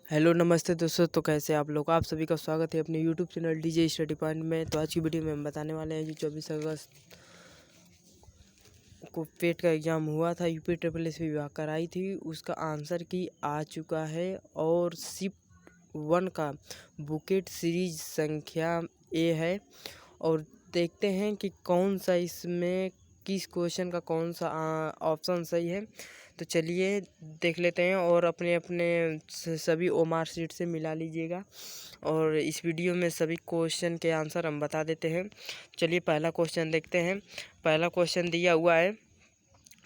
Hello नमस्ते दोस्तों। तो कैसे आप लोग? आप सभी का स्वागत है अपने YouTube channel DJ study point में। तो आज की वीडियो में हम बताने वाले हैं जो 24 अगस्त को पेट का एग्ज़ाम हुआ था, यूपी ट्रिपल एस विभाग कराई थी, उसका आंसर की आ चुका है। और शिफ्ट 1 का बुकेट सीरीज संख्या ए है। और देखते हैं कि कौन सा इसमें किस क्वेश्चन का कौन सा ऑप्शन सही है। तो चलिए देख लेते हैं और अपने अपने सभी ओमार शीट से मिला लीजिएगा। और इस वीडियो में सभी क्वेश्चन के आंसर हम बता देते हैं। चलिए पहला क्वेश्चन देखते हैं। पहला क्वेश्चन दिया हुआ है,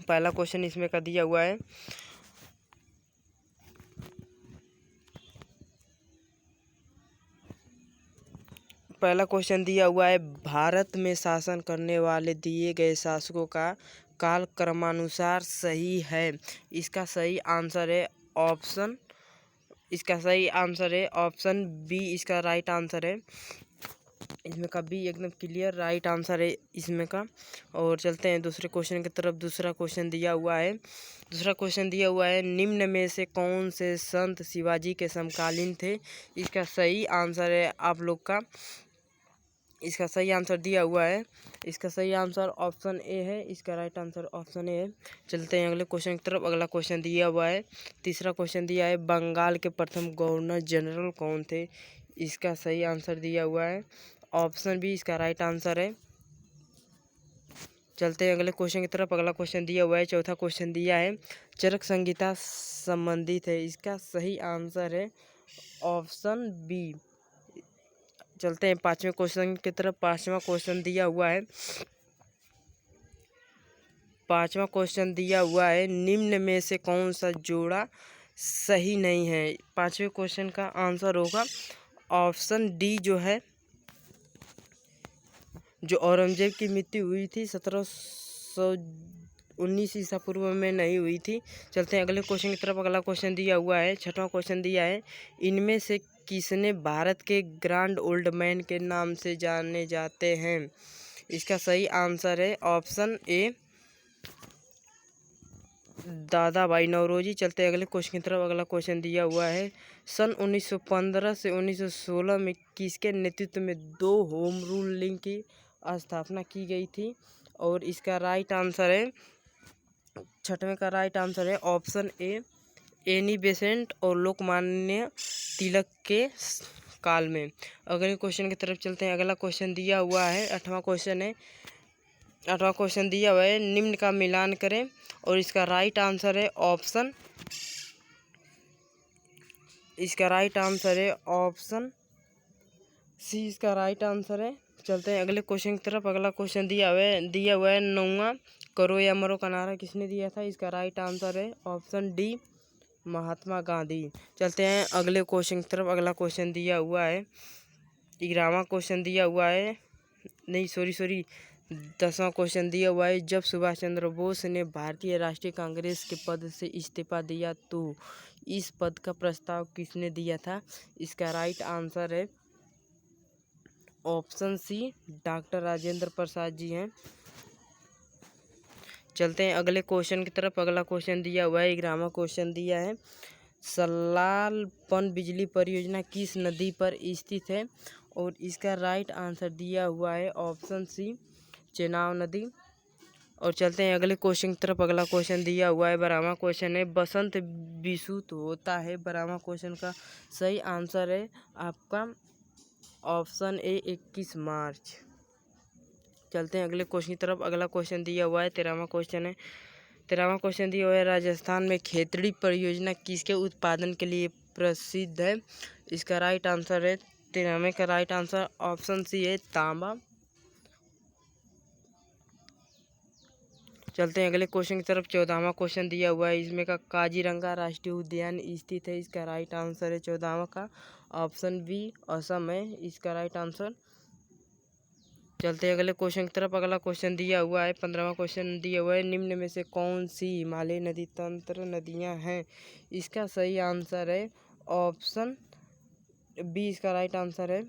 पहला क्वेश्चन इसमें का दिया हुआ है, पहला क्वेश्चन दिया हुआ है, भारत में शासन करने वाले दिए गए शासकों का काल क्रमानुसार सही है। इसका सही आंसर है ऑप्शन इसका सही आंसर है ऑप्शन बी। इसका राइट आंसर है इसमें का बी, एकदम क्लियर राइट आंसर है इसमें का। और चलते हैं दूसरे क्वेश्चन की तरफ। दूसरा क्वेश्चन दिया हुआ है, निम्न में से कौन से संत शिवाजी के समकालीन थे। इसका सही आंसर है आप लोग का, इसका सही आंसर दिया हुआ है, इसका सही आंसर ऑप्शन ए है। इसका राइट आंसर ऑप्शन ए है। चलते हैं अगले क्वेश्चन की तरफ। अगला क्वेश्चन दिया हुआ है, तीसरा क्वेश्चन दिया है, बंगाल के प्रथम गवर्नर जनरल कौन थे। इसका सही आंसर दिया हुआ है ऑप्शन बी। इसका राइट आंसर है। चलते हैं अगले क्वेश्चन की तरफ। अगला क्वेश्चन दिया हुआ है, चौथा क्वेश्चन दिया है, चरक संहिता संबंधित है। इसका सही आंसर है ऑप्शन बी। चलते हैं पांचवें क्वेश्चन की तरफ। पांचवा क्वेश्चन दिया हुआ है, निम्न में से कौन सा जोड़ा सही नहीं है। पांचवें क्वेश्चन का आंसर होगा ऑप्शन डी, जो है जो औरंगजेब की मृत्यु हुई थी 1719 ईसा पूर्व में नहीं हुई थी। चलते हैं अगले क्वेश्चन की तरफ। अगला क्वेश्चन दिया हुआ है, छठवां क्वेश्चन दिया है, इनमें से किसने भारत के ग्रैंड ओल्ड मैन के नाम से जाने जाते हैं। इसका सही आंसर है ऑप्शन ए, दादा भाई नौरोजी। चलते हैं अगले क्वेश्चन की तरफ। अगला क्वेश्चन दिया हुआ है, सन 1915 से 1916 में किसके नेतृत्व में 2 होम रूलिंग की स्थापना की गई थी। और इसका राइट आंसर है, छठवें का राइट आंसर है ऑप्शन ए, एनी बेसेंट और लोकमान्य तिलक के काल में। अगले क्वेश्चन की तरफ चलते हैं। अगला क्वेश्चन दिया हुआ है, आठवां क्वेश्चन दिया हुआ है, निम्न का मिलान करें। और इसका राइट आंसर है ऑप्शन सी। इसका राइट आंसर है। चलते हैं अगले क्वेश्चन की तरफ। अगला क्वेश्चन दिया हुआ है, नौवां करो या मरो का नारा किसने दिया था। इसका राइट आंसर है ऑप्शन डी, महात्मा गांधी। चलते हैं अगले क्वेश्चन की तरफ। अगला क्वेश्चन दिया हुआ है, 11वां क्वेश्चन दिया हुआ है, नहीं सॉरी 10वां क्वेश्चन दिया हुआ है, जब सुभाष चंद्र बोस ने भारतीय राष्ट्रीय कांग्रेस के पद से इस्तीफा दिया तो इस पद का प्रस्ताव किसने दिया था। इसका राइट आंसर है ऑप्शन सी, डॉक्टर राजेंद्र प्रसाद जी हैं। चलते हैं अगले क्वेश्चन की तरफ। अगला क्वेश्चन दिया हुआ है, 11वां क्वेश्चन दिया है, सलाल पन बिजली परियोजना किस नदी पर स्थित है। और इसका राइट आंसर दिया हुआ है ऑप्शन सी, चेनाब नदी। और चलते हैं अगले क्वेश्चन की तरफ। अगला क्वेश्चन दिया हुआ है, 12वां क्वेश्चन है, बसंत विषुवत होता है। 12वां क्वेश्चन का सही आंसर है आपका ऑप्शन ए, 21 मार्च। चलते हैं अगले क्वेश्चन की तरफ। अगला क्वेश्चन दिया हुआ है, 13वां क्वेश्चन दिया हुआ है, राजस्थान में खेतड़ी परियोजना किसके उत्पादन के लिए प्रसिद्ध है। इसका राइट आंसर है, 13वें का राइट आंसर ऑप्शन सी है, तांबा। चलते हैं अगले क्वेश्चन की तरफ। 14वां क्वेश्चन दिया हुआ है, इसमें का काजीरंगा राष्ट्रीय उद्यान स्थित है। इसका राइट आंसर है 14वां का ऑप्शन बी, असम है। इसका राइट आंसर। चलते हैं अगले क्वेश्चन की तरफ। अगला क्वेश्चन दिया हुआ है, 15वां क्वेश्चन दिया हुआ है, निम्न में से कौन सी हिमालय नदी तंत्र नदियां हैं। इसका सही आंसर है ऑप्शन बी। इसका राइट आंसर है।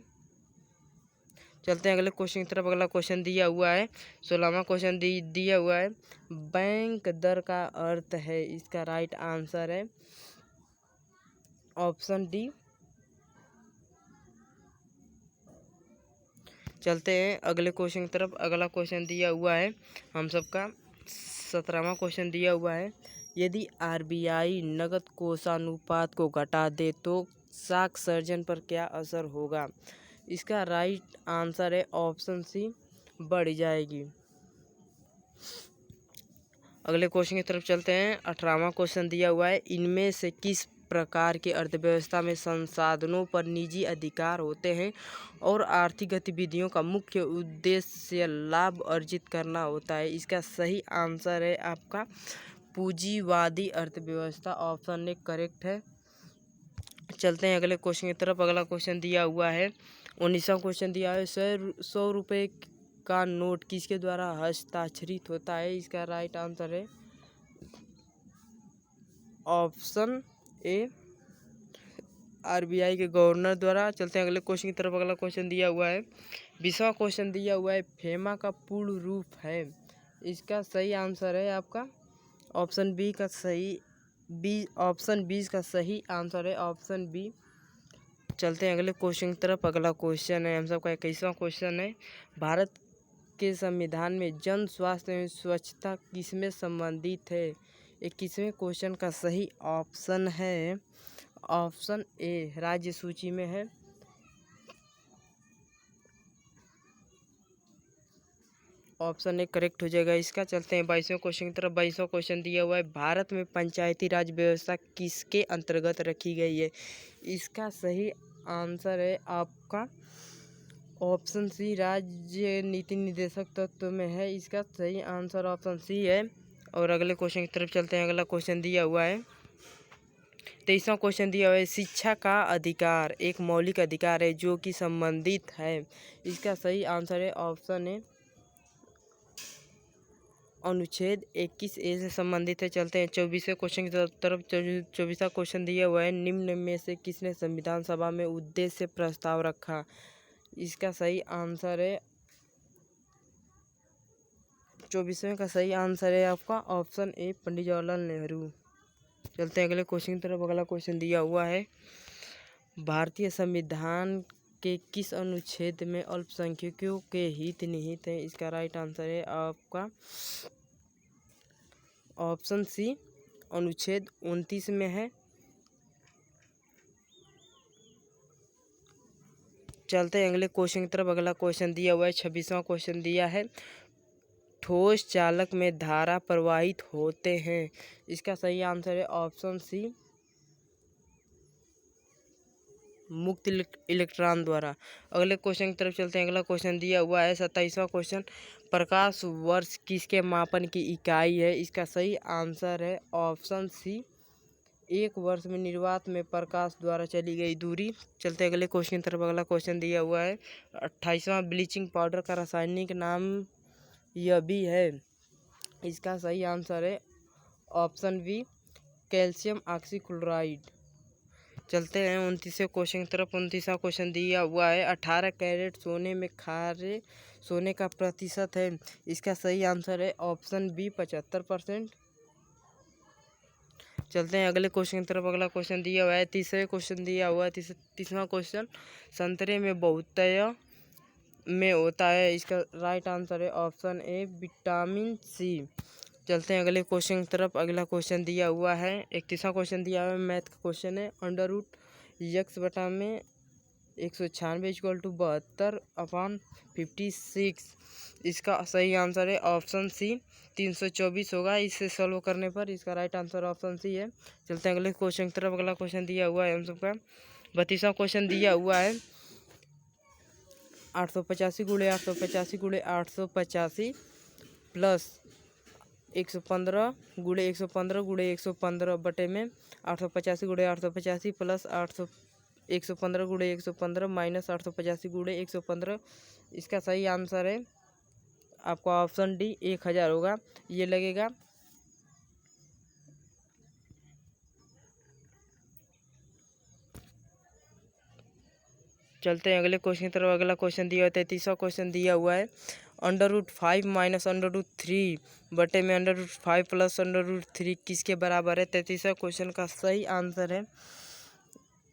चलते हैं अगले क्वेश्चन की तरफ। अगला क्वेश्चन दिया हुआ है, 16वां क्वेश्चन दिया हुआ है, बैंक दर का अर्थ है। इसका राइट आंसर है ऑप्शन डी। चलते हैं अगले क्वेश्चन की तरफ। अगला क्वेश्चन दिया हुआ है हम सबका 17वां क्वेश्चन दिया हुआ है, यदि आरबीआई नकद कोषानुपात को घटा दे तो साख सर्जन पर क्या असर होगा? इसका राइट आंसर है ऑप्शन सी, बढ़ जाएगी। अगले क्वेश्चन की तरफ चलते हैं। 18वां क्वेश्चन दिया हुआ है, इनमें से किस प्रकार की अर्थव्यवस्था में संसाधनों पर निजी अधिकार होते हैं और आर्थिक गतिविधियों का मुख्य उद्देश्य लाभ अर्जित करना होता है? इसका सही आंसर है आपका पूंजीवादी अर्थव्यवस्था, ऑप्शन ए करेक्ट है। चलते हैं अगले क्वेश्चन की तरफ। अगला क्वेश्चन दिया हुआ है 19वां क्वेश्चन दिया है, 100 रुपये का नोट किसके द्वारा हस्ताक्षरित होता है? इसका राइट आंसर है ऑप्शन ए, आरबीआई के गवर्नर द्वारा। चलते हैं अगले क्वेश्चन की तरफ। अगला क्वेश्चन दिया हुआ है 20वां क्वेश्चन दिया हुआ है, फेमा का पूर्ण रूप है? इसका सही आंसर है आपका ऑप्शन बी का सही ऑप्शन 20 का सही आंसर है ऑप्शन बी। चलते हैं अगले क्वेश्चन की तरफ। अगला क्वेश्चन है हम सबका 21वां क्वेश्चन है, भारत के संविधान में जन स्वास्थ्य एवं स्वच्छता किसमें संबंधित है? 21वें क्वेश्चन का सही ऑप्शन है ऑप्शन ए, राज्य सूची में है। ऑप्शन ए करेक्ट हो जाएगा इसका। चलते हैं 22वें क्वेश्चन की तरफ। 22वां क्वेश्चन दिया हुआ है, भारत में पंचायती राज व्यवस्था किसके अंतर्गत रखी गई है? इसका सही आंसर है आपका ऑप्शन सी, राज्य नीति निर्देशक तत्व में है। इसका सही आंसर ऑप्शन सी है। और अगले क्वेश्चन की तरफ चलते हैं। अगला क्वेश्चन दिया हुआ है 23वां क्वेश्चन दिया हुआ है, शिक्षा का अधिकार एक मौलिक अधिकार है जो कि संबंधित है? इसका सही आंसर है ऑप्शन ए, अनुच्छेद 21 ए से संबंधित है। चलते हैं 24वें क्वेश्चन की तरफ। 24वां क्वेश्चन दिया हुआ है, निम्न में से किसने संविधान सभा में उद्देश्य प्रस्ताव रखा? इसका सही आंसर है 24वें का सही आंसर है आपका ऑप्शन ए, पंडित जवाहरलाल नेहरू। चलते हैं अगले क्वेश्चन की तरफ। अगला क्वेश्चन दिया हुआ है, भारतीय संविधान के किस अनुच्छेद में अल्पसंख्यकों के हित निहित हैं? इसका राइट आंसर है आपका ऑप्शन सी, अनुच्छेद 29 में है। चलते हैं अगले क्वेश्चन की तरफ। अगला क्वेश्चन दिया हुआ है 26वां क्वेश्चन दिया है, ठोस चालक में धारा प्रवाहित होते हैं? इसका सही आंसर है ऑप्शन सी, मुक्त इलेक्ट्रॉन द्वारा। अगले क्वेश्चन की तरफ चलते हैं। अगला क्वेश्चन दिया हुआ है 27वां क्वेश्चन, प्रकाश वर्ष किसके मापन की इकाई है? इसका सही आंसर है ऑप्शन सी, एक वर्ष में निर्वात में प्रकाश द्वारा चली गई दूरी। चलते अगले क्वेश्चन की तरफ। अगला क्वेश्चन दिया हुआ है 28वां, ब्लीचिंग पाउडर का रासायनिक नाम यह भी है? इसका सही आंसर है ऑप्शन बी, कैल्शियम ऑक्सीक्लोराइड। चलते हैं 29वें क्वेश्चन की तरफ। 29वां क्वेश्चन दिया हुआ है, 18 कैरेट सोने में खारे सोने का प्रतिशत है? इसका सही आंसर है ऑप्शन बी, 75%। चलते हैं अगले क्वेश्चन की तरफ। अगला क्वेश्चन दिया हुआ है 30वें क्वेश्चन दिया हुआ है 30वां क्वेश्चन, संतरे में बहुतय में होता है? इसका राइट आंसर है ऑप्शन ए, विटामिन सी। चलते हैं अगले क्वेश्चन की तरफ। अगला क्वेश्चन दिया हुआ है 31वां क्वेश्चन दिया हुआ है, मैथ का क्वेश्चन है, अंडर रूट यक्स बटा में 196 इक्वल टू 72/56। इसका सही आंसर है ऑप्शन सी, 324 होगा इसे सॉल्व करने पर। इसका राइट आंसर ऑप्शन सी है। चलते हैं अगले क्वेश्चन की तरफ। अगला क्वेश्चन दिया हुआ है हम सबका 32वां क्वेश्चन दिया हुआ है, 885 गुणे 885 गुणे 885 प्लस 115 गुणे 115 गुणे 115 बटे में 885 गुणे 885 प्लस 115 गुणे 115 माइनस 885 गुणे 115। इसका सही आंसर है आपका ऑप्शन डी, 1000 होगा ये लगेगा। चलते हैं अगले क्वेश्चन की तरफ। अगला क्वेश्चन दिया हुआ है 33वां क्वेश्चन दिया हुआ है, √5 माइनस √3 बटे में √5 प्लस √3 किसके बराबर है? 33वां क्वेश्चन का सही आंसर है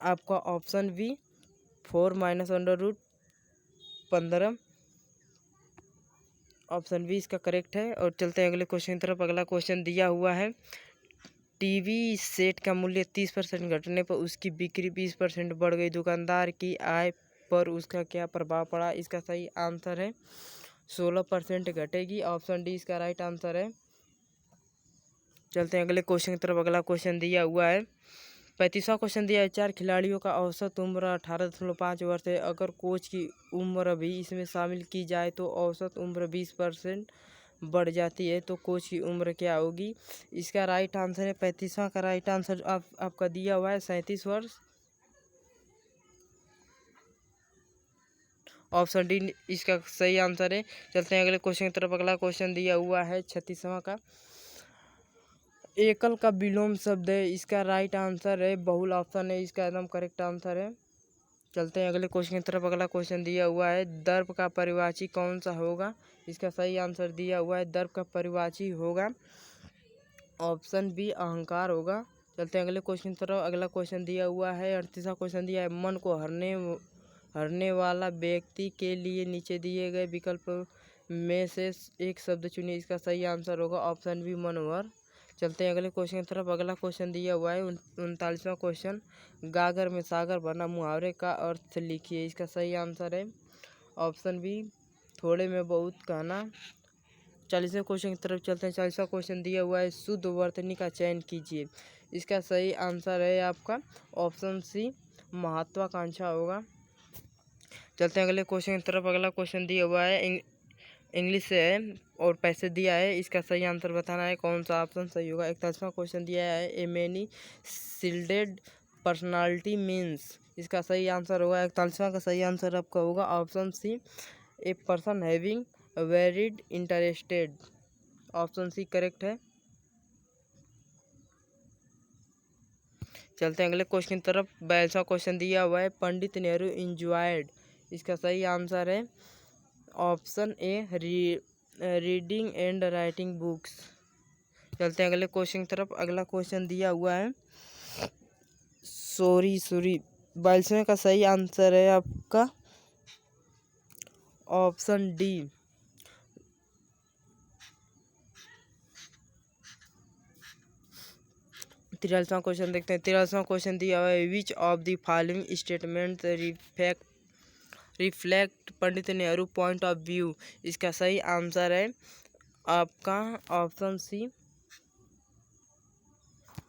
आपका option B 4 minus under root 15। Option B इसका करेक्ट है। और चलते हैं अगले क्वेश्चन की तरफ। अगला क्वेश्चन दिया हुआ है, टीवी सेट का मूल्य 30% घटने पर उसकी बिक्री 20% बढ़ गई, दुकानदार की आय पर उसका क्या प्रभाव पड़ा? इसका सही आंसर है 16% घटेगी। ऑप्शन डी इसका राइट आंसर है। चलते हैं अगले क्वेश्चन की तरफ। अगला क्वेश्चन दिया हुआ है, 35वां क्वेश्चन दिया है, 4 खिलाड़ियों का औसत उम्र 18.5 वर्ष है। अगर कोच की उम्र भी इसमें शामिल की जाए तो औसत उम्र 20% बढ़ जाती है, तो कोच की उम्र क्या होगी? इसका राइट आंसर है 35वां का राइट आंसर आपका दिया हुआ है 37 वर्ष। ऑप्शन डी इसका सही आंसर है। चलते हैं अगले क्वेश्चन की तरफ। अगला क्वेश्चन दिया हुआ है 36वां का, एकल का विलोम शब्द है, इसका राइट आंसर है बहुल। ऑप्शन है इसका एकदम करेक्ट आंसर है। चलते हैं अगले क्वेश्चन की तरफ। अगला क्वेश्चन दिया हुआ है, दर्प का परिवाची कौन सा होगा? इसका सही आंसर दिया हुआ है, दर्प का परिवाची होगा ऑप्शन बी अहंकार होगा। चलते हैं अगले क्वेश्चन की तरफ। अगला क्वेश्चन दिया हुआ है, 38वां क्वेश्चन दिया है, मन को हरने वाला व्यक्ति के लिए नीचे दिए गए विकल्प में से एक शब्द चुनिए। इसका सही आंसर होगा ऑप्शन बी मनोहर। चलते हैं अगले क्वेश्चन की तरफ। अगला क्वेश्चन दिया हुआ है 39वां क्वेश्चन, गागर में सागर भरना मुहावरे का अर्थ लिखिए। इसका सही आंसर है ऑप्शन बी थोड़े में बहुत कहना। 40वें क्वेश्चन की तरफ चलते हैं। 40वां क्वेश्चन दिया हुआ है, शुद्ध वर्तनी का चयन कीजिए। इसका सही आंसर है आपका ऑप्शन सी महत्वाकांक्षा होगा। चलते हैं अगले क्वेश्चन की तरफ। अगला क्वेश्चन दिया हुआ है, इंग्लिश से है और पैसे दिया है, इसका सही आंसर बताना है, कौन सा ऑप्शन सही होगा। 41वां क्वेश्चन दिया है, ए मैनी शिल्डेड पर्सनालिटी मीन्स। इसका सही आंसर होगा 41वां का सही आंसर आपका होगा option C a person having varied interested. Option C correct है। चलते हैं अगले क्वेश्चन की तरफ। 42वां क्वेश्चन दिया हुआ है, पंडित नेहरू इंजॉयड। इसका सही आंसर है option A reading and writing books. चलते हैं अगले क्वेश्चन की तरफ। अगला क्वेश्चन दिया हुआ है, सॉरी 42वें का सही आंसर है आपका ऑप्शन डी 43वां क्वेश्चन देखते हैं। 43वां क्वेश्चन दिया हुआ है, which of the following statement reflect Pandit Nehru point of view. इसका सही आंसर है आपका ऑप्शन सी।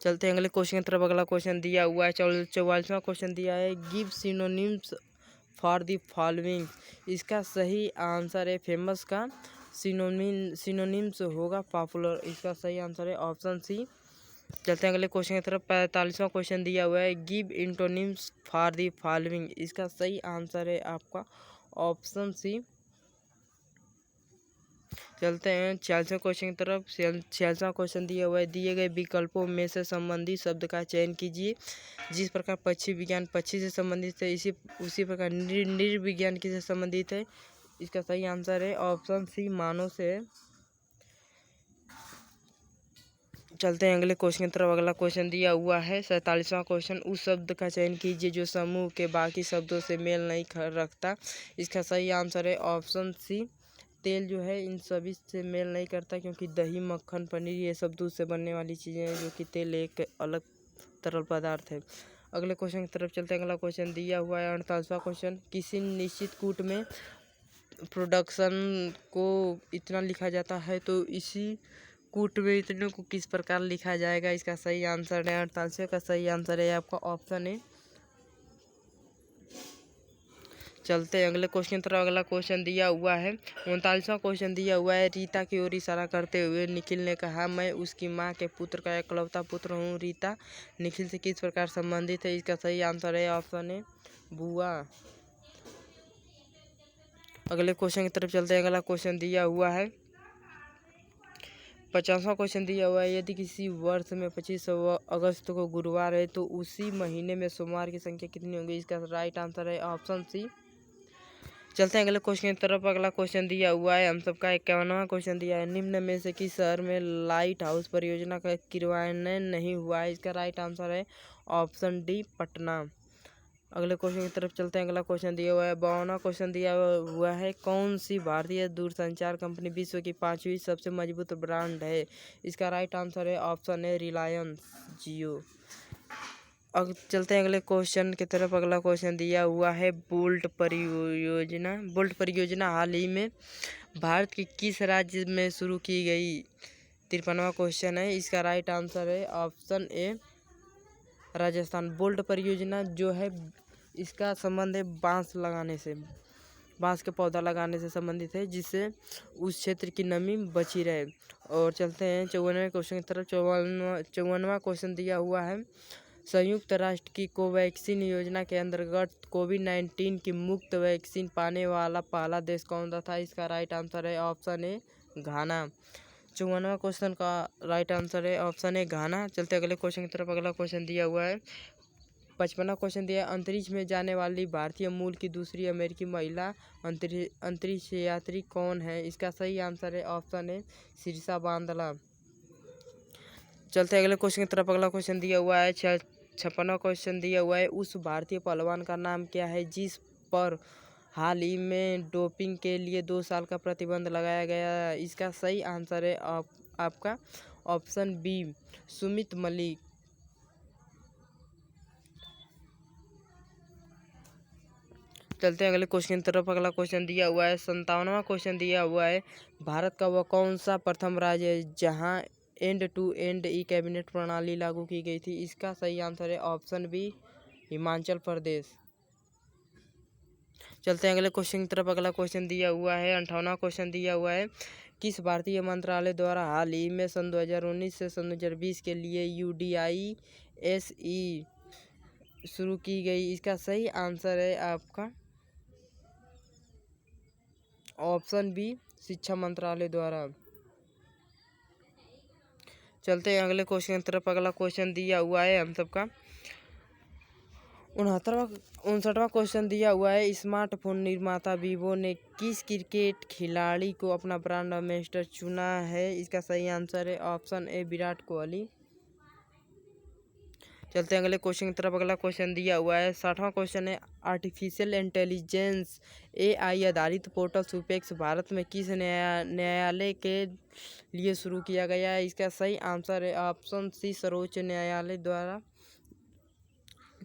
चलते हैं अगले क्वेश्चन की तरफ। अगला क्वेश्चन दिया हुआ है, 44वां क्वेश्चन दिया है, give synonyms for the following. इसका सही आंसर है फेमस का सिनोनिम्स होगा पॉपुलर। इसका सही आंसर है ऑप्शन सी। चलते हैं अगले क्वेश्चन की तरफ। 45वां क्वेश्चन दिया हुआ है, गिव इंटोनिम्स फॉर द फॉलोइंग। इसका सही आंसर है आपका ऑप्शन सी। चलते हैं 46वें क्वेश्चन की तरफ। 46वां क्वेश्चन दिया हुआ है, दिए गए विकल्पों में से संबंधित शब्द का चयन कीजिए। जिस प्रकार पक्षी विज्ञान पक्षी से संबंधित है, उसी प्रकार नृविज्ञान किससे संबंधित है? इसका सही आंसर है ऑप्शन सी मानव से है। चलते हैं अगले क्वेश्चन की तरफ। अगला क्वेश्चन दिया हुआ है 47वां क्वेश्चन, उस शब्द का चयन कीजिए जो समूह के बाकी शब्दों से मेल नहीं रखता। इसका सही आंसर है ऑप्शन सी तेल जो है इन सभी से मेल नहीं करता, क्योंकि दही मक्खन पनीर ये सब दूध से बनने वाली चीज़ें हैं, जो कि तेल एक अलग तरल पदार्थ है। अगले क्वेश्चन की तरफ चलते हैं। अगला क्वेश्चन दिया हुआ है 48वां क्वेश्चन, किसी निश्चित कूट में प्रोडक्शन को इतना लिखा जाता है तो इसी कूट में इतने को किस प्रकार लिखा जाएगा? इसका सही आंसर है 48वें का सही आंसर है आपका ऑप्शन है। चलते हैं अगले क्वेश्चन की तरफ। अगला क्वेश्चन दिया हुआ है 39वां क्वेश्चन दिया हुआ है, रीता की ओर इशारा करते हुए निखिल ने कहा, मैं उसकी माँ के पुत्र का इकलौता पुत्र हूँ। रीता निखिल से किस प्रकार संबंधित है? इसका सही आंसर है ऑप्शन है बुआ। अगले क्वेश्चन की तरफ चलते हैं। अगला क्वेश्चन दिया हुआ है 50वां क्वेश्चन दिया हुआ है, यदि किसी वर्ष में 25 अगस्त को गुरुवार है तो उसी महीने में सोमवार की संख्या कितनी होगी? इसका राइट आंसर है ऑप्शन सी। चलते हैं अगले क्वेश्चन की तरफ। अगला क्वेश्चन दिया हुआ है हम सबका 51वां क्वेश्चन दिया है, निम्न में से किस शहर में लाइट हाउस परियोजना का क्रियान्वयन नहीं हुआ है? इसका राइट आंसर है ऑप्शन डी पटना। अगले क्वेश्चन की तरफ चलते हैं। अगला क्वेश्चन दिया हुआ है 52वां क्वेश्चन दिया हुआ है, कौन सी भारतीय दूरसंचार कंपनी विश्व की 5वीं सबसे मजबूत ब्रांड है? इसका राइट आंसर है ऑप्शन है रिलायंस जियो। अब चलते हैं अगले क्वेश्चन की तरफ। अगला क्वेश्चन दिया हुआ है बोल्ट परियोजना हाल ही में भारत के किस राज्य में शुरू की गई? 53वां क्वेश्चन है। इसका राइट आंसर है ऑप्शन ए राजस्थान। बोल्ट परियोजना जो है इसका संबंध है बांस के पौधा लगाने से संबंधित है, जिससे उस क्षेत्र की नमी बची रहे। और चलते हैं 54वें क्वेश्चन की तरफ। 54वां क्वेश्चन दिया हुआ है, संयुक्त राष्ट्र की कोवैक्सीन योजना के अंतर्गत कोविड-19 की मुफ्त वैक्सीन पाने वाला पहला देश कौन सा था? इसका राइट आंसर है ऑप्शन ए घाना। 54वां क्वेश्चन का राइट आंसर है ऑप्शन ए घाना। चलते अगले क्वेश्चन की तरफ। अगला क्वेश्चन दिया हुआ है 55वां क्वेश्चन दिया है, अंतरिक्ष में जाने वाली भारतीय मूल की दूसरी अमेरिकी महिला अंतरिक्ष यात्री कौन है? इसका सही आंसर है ऑप्शन ए शीर्षा बांदला। चलते अगले क्वेश्चन की तरफ। अगला क्वेश्चन दिया हुआ है 56वां क्वेश्चन दिया हुआ है, उस भारतीय पहलवान का नाम क्या है जिस पर हाल ही में डोपिंग के लिए 2 साल का प्रतिबंध लगाया गया? इसका सही आंसर है आपका ऑप्शन बी सुमित मलिक। चलते हैं अगले क्वेश्चन की तरफ। अगला क्वेश्चन दिया हुआ है 57वां क्वेश्चन दिया हुआ है, भारत का वह कौन सा प्रथम राज्य है जहां end to end e cabinet प्रणाली लागू की गई थी? इसका सही आंसर है ऑप्शन बी हिमाचल प्रदेश। चलते हैं अगले क्वेश्चन की तरफ। अगला क्वेश्चन दिया हुआ है 58वां क्वेश्चन दिया हुआ है, किस भारतीय मंत्रालय द्वारा हाल ही में सन 2019 से सन 2020 के लिए UDISE शुरू की गई? इसका सही आंसर है आपका ऑप्शन बी शिक्षा मंत्रालय द्वारा। चलते हैं अगले क्वेश्चन की तरफ। अगला क्वेश्चन दिया हुआ है हम सबका 59वां क्वेश्चन दिया हुआ है, स्मार्टफोन निर्माता वीवो ने किस क्रिकेट खिलाड़ी को अपना ब्रांड एम्बेसडर चुना है? इसका सही आंसर है ऑप्शन ए विराट कोहली। चलते हैं अगले क्वेश्चन की तरफ। अगला क्वेश्चन दिया हुआ है 60वां क्वेश्चन है, आर्टिफिशियल इंटेलिजेंस AI आधारित पोर्टल सुपेक्स भारत में किस न्यायालय के लिए शुरू किया गया है? इसका सही आंसर है ऑप्शन सी सर्वोच्च न्यायालय द्वारा।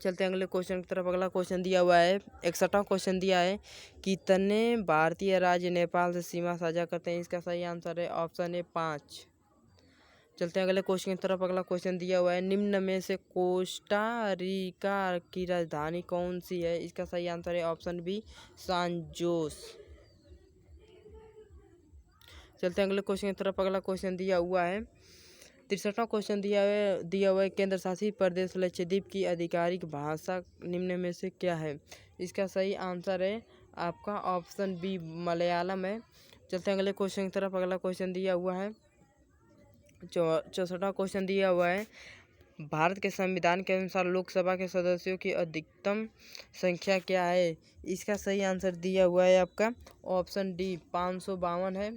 चलते हैं अगले क्वेश्चन की तरफ। अगला क्वेश्चन दिया हुआ है 61वां क्वेश्चन दिया है, कितने भारतीय राज्य नेपाल से सीमा साझा करते हैं? इसका सही आंसर है ऑप्शन ए 5। चलते हैं अगले क्वेश्चन की तरफ। अगला क्वेश्चन दिया हुआ है, निम्न में से कोस्टा रिका की राजधानी कौन सी है? इसका सही आंसर है ऑप्शन बी सैन जोस। चलते हैं अगले क्वेश्चन की तरफ। अगला क्वेश्चन दिया हुआ है 63वां क्वेश्चन दिया हुआ है, केंद्र शासित प्रदेश लक्षद्वीप की आधिकारिक भाषा निम्न में से क्या है? इसका सही आंसर है आपका ऑप्शन बी मलयालम है। चलते हैं अगले क्वेश्चन की तरफ। अगला क्वेश्चन दिया हुआ है 64वां क्वेश्चन दिया हुआ है, भारत के संविधान के अनुसार लोकसभा के सदस्यों की अधिकतम संख्या क्या है? इसका सही आंसर दिया हुआ है आपका ऑप्शन डी 552 है।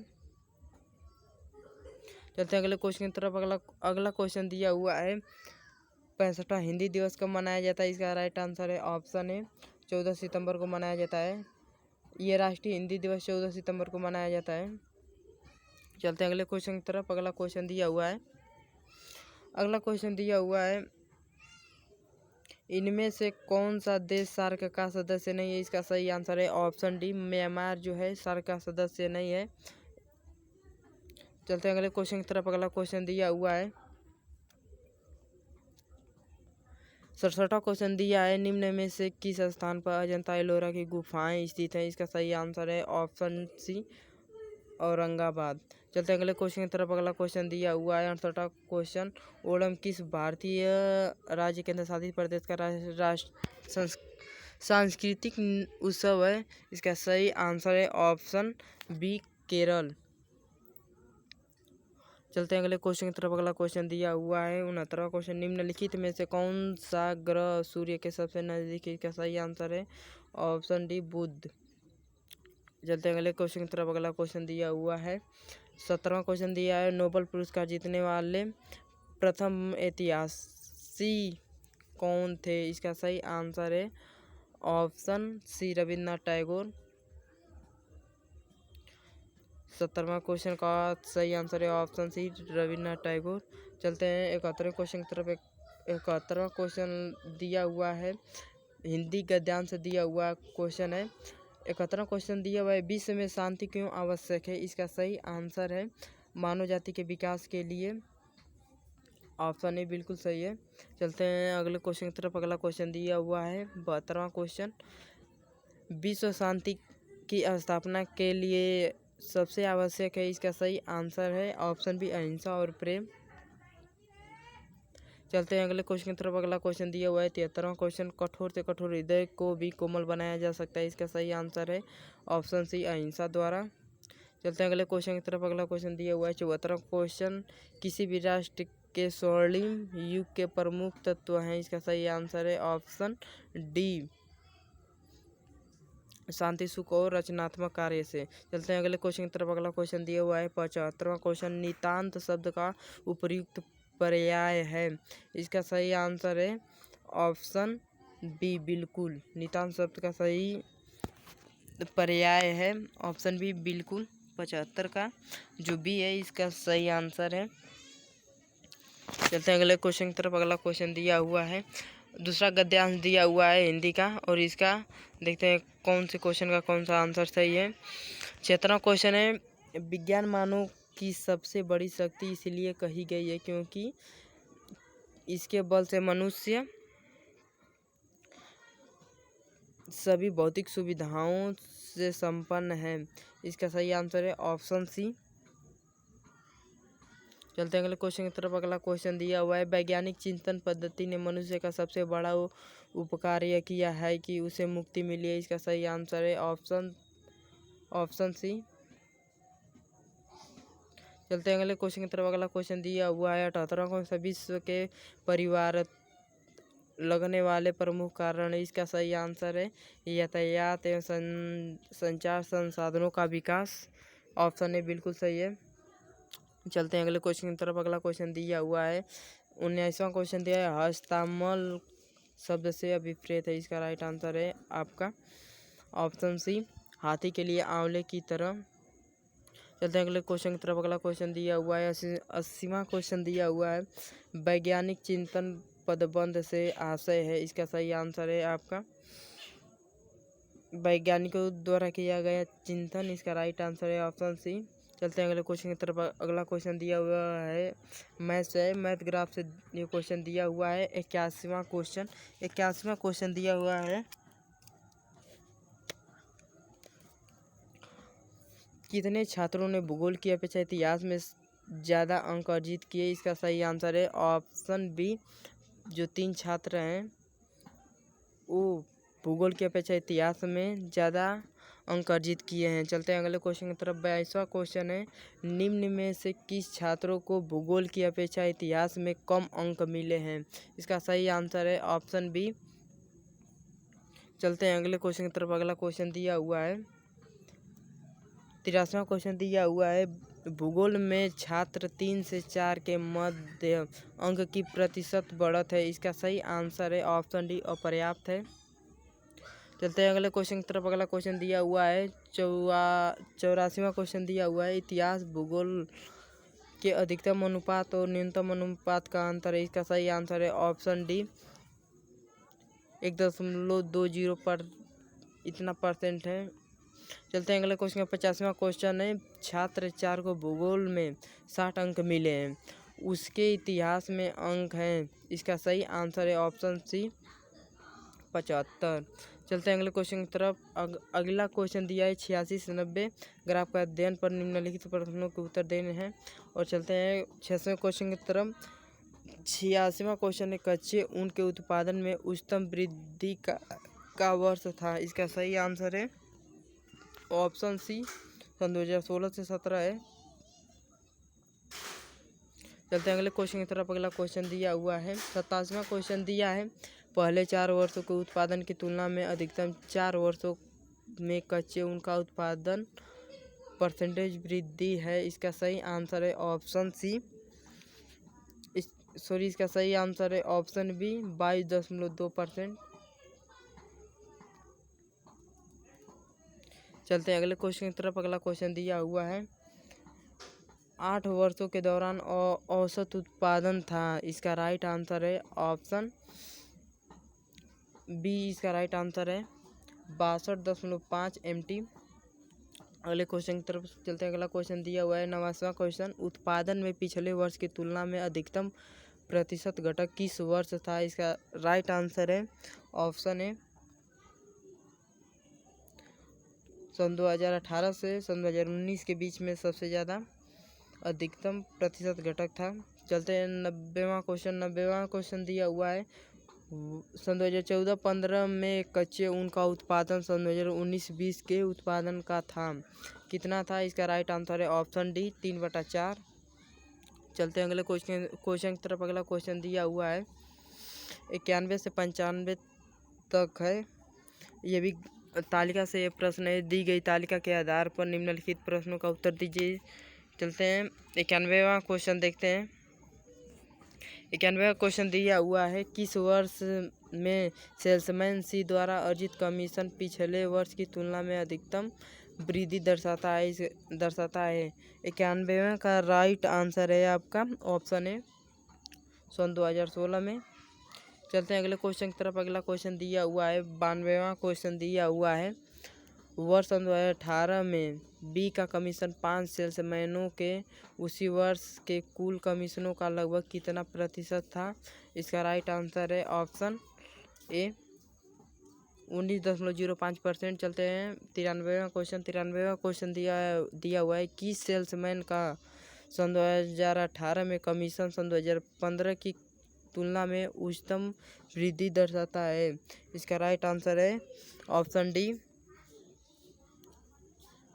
चलते हैं अगले क्वेश्चन की तरफ। अगला क्वेश्चन दिया हुआ है 65वां हिंदी दिवस कब मनाया जाता है? इसका राइट आंसर है ऑप्शन है 14 सितंबर को मनाया जाता है। यह राष्ट्रीय हिंदी दिवस 14 सितंबर को मनाया जाता है। चलते हैं अगले क्वेश्चन की तरफ। अगला क्वेश्चन दिया हुआ है इनमें से कौन सा देश सार्क का सदस्य नहीं है? इसका सही आंसर है ऑप्शन डी म्यांमार जो है सार्क का सदस्य नहीं है। चलते हैं अगले क्वेश्चन की तरफ। अगला क्वेश्चन दिया हुआ है 67वां क्वेश्चन दिया है, निम्न में से किस स्थान पर अजंता एलोरा की गुफाएं स्थित हैं? इसका सही आंसर है ऑप्शन सी औरंगाबाद। चलते हैं अगले क्वेश्चन की तरफ। अगला क्वेश्चन दिया हुआ है 68वां क्वेश्चन, ओणम किस भारतीय राज्य केंद्र शासित प्रदेश का राष्ट्र सांस्कृतिक उत्सव है? इसका सही आंसर है ऑप्शन बी केरल। चलते हैं अगले क्वेश्चन की तरफ। अगला क्वेश्चन दिया हुआ है 69वां क्वेश्चन, निम्नलिखित में से कौन सा ग्रह सूर्य के सबसे नजदीक है? इसका सही आंसर है ऑप्शन डी बुध। चलते हैं अगले क्वेश्चन की तरफ। अगला क्वेश्चन दिया हुआ है 17वां क्वेश्चन दिया है, नोबेल पुरस्कार जीतने वाले प्रथम ऐतिहासिक कौन थे? इसका सही आंसर है ऑप्शन सी रविन्द्रनाथ टैगोर। 70वां क्वेश्चन का सही आंसर है ऑप्शन सी रविन्द्रनाथ टैगोर। चलते हैं 71वें क्वेश्चन की तरफ। 71वां क्वेश्चन दिया हुआ है, हिंदी गद्यांश दिया हुआ क्वेश्चन है। 71वां क्वेश्चन दिया हुआ है, विश्व में शांति क्यों आवश्यक है? इसका सही आंसर है मानव जाति के विकास के लिए। ऑप्शन ए बिल्कुल सही है। चलते हैं अगले क्वेश्चन की तरफ। अगला क्वेश्चन दिया हुआ है 72वां क्वेश्चन, विश्व शांति की स्थापना के लिए सबसे आवश्यक है। इसका सही आंसर है ऑप्शन बी अहिंसा और प्रेम। चलते हैं अगले क्वेश्चन की तरफ। अगला क्वेश्चन दिया हुआ है 73वां क्वेश्चन, कठोर से कठोर हृदय को भी कोमल बनाया जा सकता है। इसका सही आंसर है ऑप्शन सी अहिंसा द्वारा। चलते हैं अगले क्वेश्चन की तरफ। अगला क्वेश्चन दिया हुआ है 74वां क्वेश्चन, किसी भी राष्ट्र के स्वर्णिम युग के प्रमुख तत्व हैं। इसका सही आंसर है ऑप्शन डी शांति, सुख और रचनात्मक कार्य से। चलते हैं अगले क्वेश्चन की तरफ। अगला क्वेश्चन दिया हुआ है 75वां क्वेश्चन, नितांत शब्द का उपयुक्त पर्याय है। इसका सही आंसर है ऑप्शन बी बिल्कुल। नितांत शब्द का सही पर्याय है ऑप्शन बी बिल्कुल। 75 का जो बी है इसका सही आंसर है। चलते हैं अगले क्वेश्चन की तरफ। अगला क्वेश्चन दिया हुआ है, दूसरा गद्यांश दिया हुआ है हिंदी का, और इसका देखते हैं कौन से क्वेश्चन का कौन सा आंसर सही है। 76वां क्वेश्चन है, विज्ञान मानव की सबसे बड़ी शक्ति इसलिए कही गई है क्योंकि इसके बल से मनुष्य सभी भौतिक सुविधाओं से संपन्न है। इसका सही आंसर है ऑप्शन सी। चलते हैं अगले क्वेश्चन की तरफ। अगला क्वेश्चन दिया हुआ है, वैज्ञानिक चिंतन पद्धति ने मनुष्य का सबसे बड़ा उपकार यह किया है कि उसे मुक्ति मिली है। इसका सही आंसर है ऑप्शन सी। चलते हैं अगले क्वेश्चन की तरफ। अगला क्वेश्चन दिया हुआ है 78वां क्वेश्चन, विश्व के परिवार लगने वाले प्रमुख कारण है। इसका सही आंसर है यातायात एवं संचार संसाधनों का विकास। ऑप्शन ए बिल्कुल सही है। चलते हैं अगले क्वेश्चन की तरफ। अगला क्वेश्चन दिया हुआ है 19वां क्वेश्चन दिया है, हस्तामल शब्द से अभिप्रेत है। इसका राइट आंसर है आपका ऑप्शन सी हाथी के लिए आंवले की तरह। चलते हैं अगले क्वेश्चन की तरफ। अगला क्वेश्चन दिया हुआ है 80वां क्वेश्चन दिया हुआ है, वैज्ञानिक चिंतन पदबंध से आशय है। इसका सही आंसर है आपका वैज्ञानिकों द्वारा किया गया चिंतन। इसका राइट आंसर है ऑप्शन सी। चलते हैं अगले क्वेश्चन की तरफ। अगला क्वेश्चन दिया हुआ है मैथ से, मैथ ग्राफ से ये क्वेश्चन दिया हुआ है 81वां क्वेश्चन। 81वां क्वेश्चन दिया हुआ है, कितने छात्रों ने भूगोल की अपेक्षा इतिहास में ज़्यादा अंक अर्जित किए? इसका सही आंसर है ऑप्शन बी, जो 3 छात्र हैं वो भूगोल की अपेक्षा इतिहास में ज़्यादा अंक अर्जित किए हैं। चलते हैं अगले क्वेश्चन की तरफ। 22वां क्वेश्चन है, निम्न में से किस छात्रों को भूगोल की अपेक्षा इतिहास में कम अंक मिले हैं? इसका सही आंसर है ऑप्शन बी। चलते हैं अगले क्वेश्चन की तरफ। अगला क्वेश्चन दिया हुआ है 83वां क्वेश्चन दिया हुआ है, भूगोल में छात्र 3 से 4 के मध्य अंक की प्रतिशत बढ़त है। इसका सही आंसर है ऑप्शन डी अपर्याप्त है। चलते हैं अगले क्वेश्चन की तरफ। अगला क्वेश्चन दिया हुआ है 84वां क्वेश्चन दिया हुआ है, इतिहास भूगोल के अधिकतम अनुपात और न्यूनतम अनुपात का अंतर है। इसका सही आंसर है ऑप्शन डी 1.20 पर इतना परसेंट है। चलते हैं अगले क्वेश्चन का 50वां क्वेश्चन है, छात्र 4 को भूगोल में 60 अंक मिले हैं, उसके इतिहास में अंक हैं। इसका सही आंसर है ऑप्शन सी 75। चलते हैं अगले क्वेश्चन की तरफ। अगला क्वेश्चन दिया है 86 से 90 ग्राफ का अध्ययन पर निम्नलिखित प्रश्नों के उत्तर देने हैं। और चलते हैं 86वें क्वेश्चन की तरफ। 86वां क्वेश्चन है, कच्चे ऊन के उत्पादन में उच्चतम वृद्धि का वर्ष था। इसका सही आंसर है ऑप्शन सी सन 2016 से 17 है। चलते हैं अगले क्वेश्चन की तरफ। अगला क्वेश्चन दिया हुआ है 87वां क्वेश्चन दिया है, पहले 4 वर्षों के उत्पादन की तुलना में अधिकतम 4 वर्षों में कच्चे ऊन का उत्पादन परसेंटेज वृद्धि है। इसका सही आंसर है ऑप्शन सी इसका सही आंसर है ऑप्शन बी 22.2%। चलते हैं अगले क्वेश्चन की तरफ। अगला क्वेश्चन दिया हुआ है 8 वर्षों के दौरान औसत उत्पादन था। इसका राइट आंसर है ऑप्शन बी। इसका राइट आंसर है 62.5 MT। अगले क्वेश्चन की तरफ चलते हैं। अगला क्वेश्चन दिया हुआ है 9वां क्वेश्चन, उत्पादन में पिछले वर्ष की तुलना में अधिकतम प्रतिशत घटक किस वर्ष था। इसका राइट आंसर है ऑप्शन ए सन 2018 से सन 2019 के बीच में सबसे ज़्यादा अधिकतम प्रतिशत घटक था। चलते हैं 90वां क्वेश्चन। 90वां क्वेश्चन दिया हुआ है सन 2014-15 में कच्चे ऊन का उत्पादन सन 2019-20 के उत्पादन का था, कितना था। इसका राइट आंसर है ऑप्शन डी 3/4। चलते हैं अगले क्वेश्चन की तरफ। अगला क्वेश्चन दिया हुआ है 91 से 95 तक है। ये भी तालिका से प्रश्न है। दी गई तालिका के आधार पर निम्नलिखित प्रश्नों का उत्तर दीजिए। चलते हैं 91वां क्वेश्चन देखते हैं। 91वां क्वेश्चन दिया हुआ है किस वर्ष में सेल्समैन सी द्वारा अर्जित कमीशन पिछले वर्ष की तुलना में अधिकतम वृद्धि दर्शाता है। 91वां का राइट आंसर है आपका ऑप्शन ए सन 2016 में। चलते हैं अगले क्वेश्चन की तरफ। अगला क्वेश्चन दिया हुआ है 92वां क्वेश्चन दिया हुआ है वर्ष सन 2018 में बी का कमीशन 5 सेल्समैनों के उसी वर्ष के कुल कमीशनों का लगभग कितना प्रतिशत था। इसका राइट आंसर है ऑप्शन ए 19.05%। चलते हैं 93वां क्वेश्चन। 93वां क्वेश्चन दिया हुआ है कि सेल्समैन का सन 2018 में कमीशन सन 2015 की तुलना में उच्चतम वृद्धि दर्शाता है। इसका राइट आंसर है ऑप्शन डी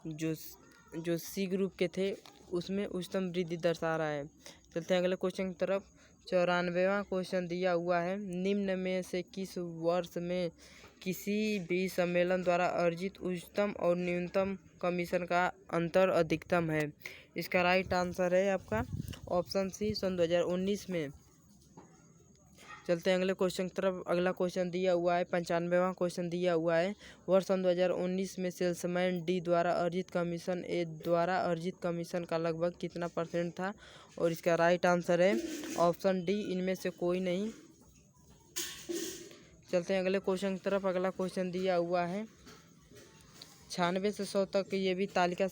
जो सी ग्रुप के थे उसमें उच्चतम वृद्धि दर्शा रहा है। चलते हैं अगले क्वेश्चन की तरफ। 94वां क्वेश्चन दिया हुआ है निम्न में से किस वर्ष में किसी भी सम्मेलन द्वारा अर्जित उच्चतम और न्यूनतम कमीशन का अंतर अधिकतम है। इसका राइट आंसर है आपका ऑप्शन सी सन 2019 में। चलते हैं अगले क्वेश्चन की तरफ। अगला क्वेश्चन दिया हुआ है 95वां क्वेश्चन दिया हुआ है वर्ष सन 2019 में सेल्समैन डी द्वारा अर्जित कमीशन ए द्वारा अर्जित कमीशन का लगभग कितना % था। और इसका राइट आंसर है ऑप्शन डी इनमें से कोई नहीं। चलते हैं अगले क्वेश्चन की तरफ। अगला क्वेश्चन दिया हुआ है 96 से 100 तक। ये भी तालिका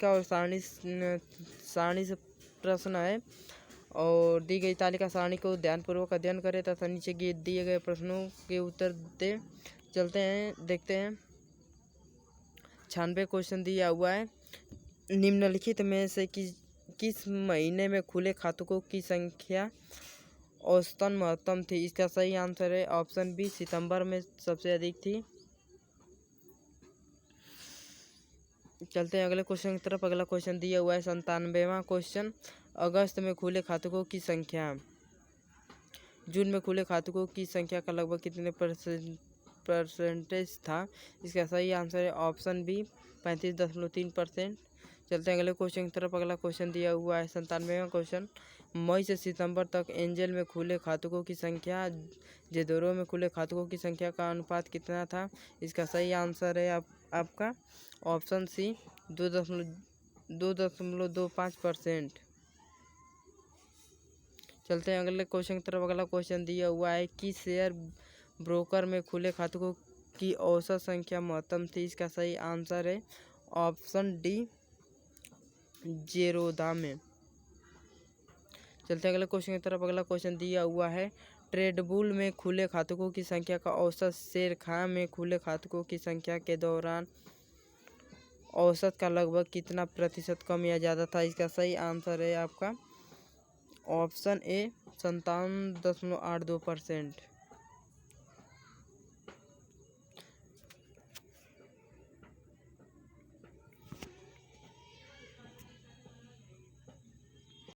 और सारणी से प्रश्न है और दी गई तालिका सारणी को ध्यानपूर्वक अध्ययन करें तथा नीचे दिए गए प्रश्नों के उत्तर दें। चलते हैं देखते हैं 96 क्वेश्चन दिया हुआ है निम्नलिखित में से किस महीने में खुले खातों की संख्या औसतन महत्तम थी। इसका सही आंसर है ऑप्शन बी सितंबर में सबसे अधिक थी। चलते हैं अगले क्वेश्चन की तरफ। अगला क्वेश्चन दिया हुआ है 97वां क्वेश्चन अगस्त में खुले खातों की संख्या जून में खुले खातों की संख्या का लगभग कितने परसेंटेज था। इसका सही आंसर है ऑप्शन बी 35.3%। चलते हैं अगले क्वेश्चन की तरफ। अगला क्वेश्चन दिया हुआ है 97वां क्वेश्चन मई से सितंबर तक एंजल में खुले खातों की संख्या जेडोरो में खुले खातों की संख्या का अनुपात कितना था। इसका सही आंसर है आपका ऑप्शन सी 2.25%। चलते हैं अगले क्वेश्चन की तरफ। अगला क्वेश्चन दिया हुआ है कि शेयर ब्रोकर में खुले खातों की औसत संख्या महत्तम थी। इसका सही आंसर है ऑप्शन डी जेरोदा में। चलते हैं अगले क्वेश्चन की तरफ। अगला क्वेश्चन दिया हुआ है ट्रेडबुल में खुले खातों की संख्या का औसत शेर खां में खुले खातों की संख्या के दौरान औसत का लगभग कितना प्रतिशत कम या ज़्यादा था। इसका सही आंसर है आपका ऑप्शन ए 57.82%।